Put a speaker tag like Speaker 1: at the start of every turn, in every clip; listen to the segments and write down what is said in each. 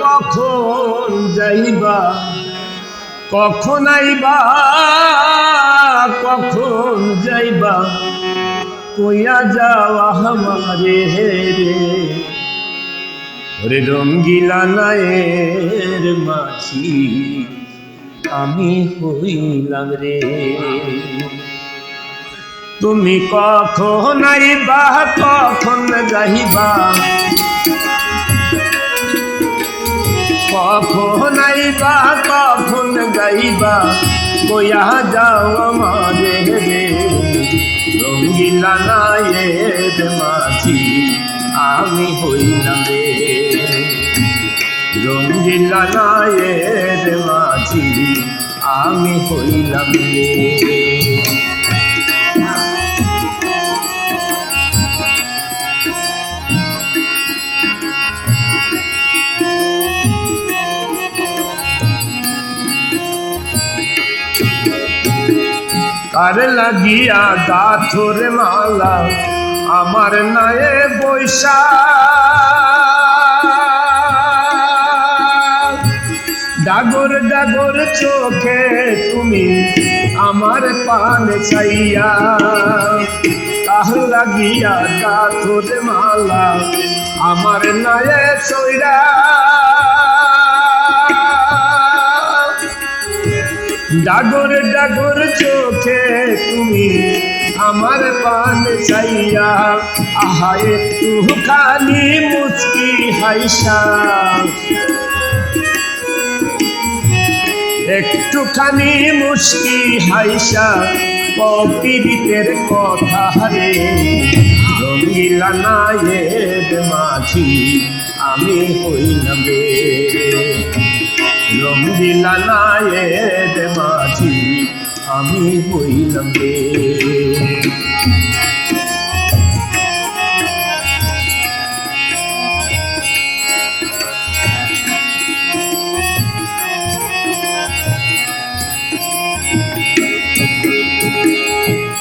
Speaker 1: কখন যাইবা কখন আইবা কখন যাইবা কইয়া যাওয়া আমারে রে ওরে রঙ্গিলা নায়ের মাঝি আমি হইলাম রে তুমি কখন আইবা কখন যাইবা কখন আইবা কখন যাইবা কইয়া যাও আমারে রে রঙ্গিলা নায়ের মাঝি আমি হইলাম রে রঙ্গিলা নায়ের মাঝি আমি হইলাম রে কার লাগিয়া গাথর মালা আমার নায়ে বৈশা ডাগর ডাগর চোখে তুমি আমার পান চাইয়া কার লাগিয়া গাথর মালা আমার নায়ে সইরা ডাগর ডাগর চোখে তুমি আমার পান চাইয়া আহা একটু খানি মুচকি হাইসা একটুখানি মুচকি হাইসা পীড়িতের কথা রে রঙ্গিলা নায়ের মাঝি আমি হইলাম রে রঙ্গিলা নায়ের মাঝি আমি হইলাম রে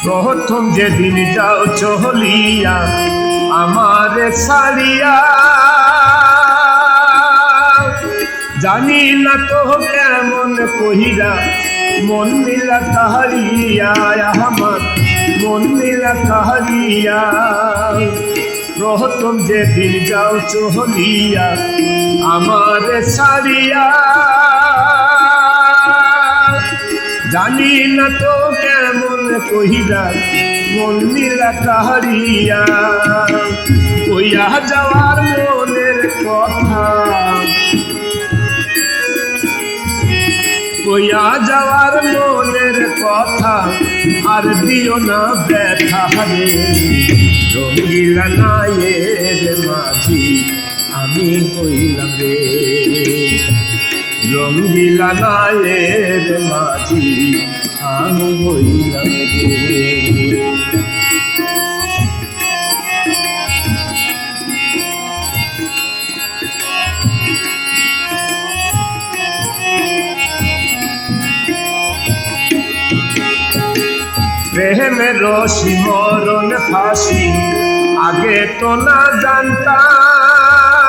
Speaker 1: প্রথম যেদিন যাও চলিয়া আমার ছাড়িয়া জানি না তো কেমন কহিরা মন মিলা কাহারিয়া আমার মন মিলা কাহারিয়া প্রথম যেদিন যাও চলিয়া আমার ছাড়িয়া জানি না তো কেমন কহিরা মন মিলা কাহারিয়া কইয়া যাওয়ার মনের কথা কইয়া যাওয়ার মনের কথা আর দিও না ব্যথা রে রঙ্গিলা নায়ের মাঝি আমি হইলাম রে রঙ্গিলা নায়ের মাঝি আমি হইলাম রে প্রেমের রশি মরণ ফাঁসি আগে তো না জানতাম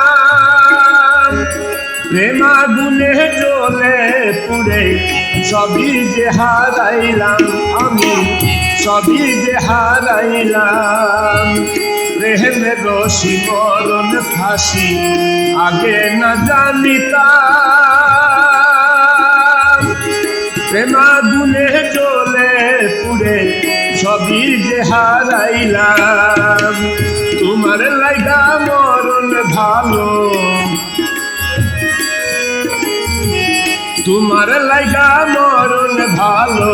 Speaker 1: প্রেমাগুনে জ্বলে পুড়ে সবই যে হারাইলাম আমি সবই যে হারাইলাম প্রেমের রশি মরণ ফাঁসি আগে না জানিতাম প্রেমাগুনে জ্বলে পুড়ে সবই যে হারাইলাম তোমার লাইগা মরণ ভালো তোমার লাইগা মরণ ভালো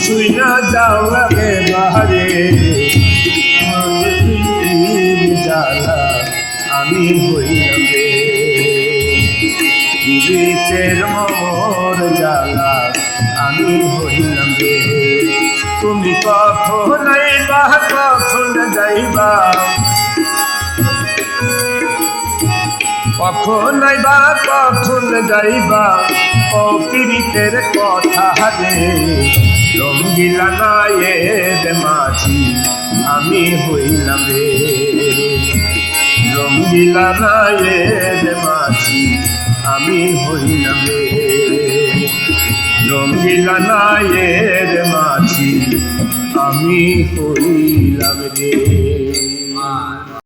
Speaker 1: শুই না যাও রে বাহারে জ্বালা আমি হইলাম রে পীড়িতের মোর জ্বালা আমি হইলাম রে তুমি কখন আইবা কখন যাইবা কখন আইবা কখন যাইবা পীড়িতের কথা রে রঙ্গিলা নায়ের মাঝি আমি হইলাম রে রঙ্গিলা নায়ের মাঝি আমি হইলাম রে রঙ্গিলা নায়ের মাঝি আমি হইলাম রে।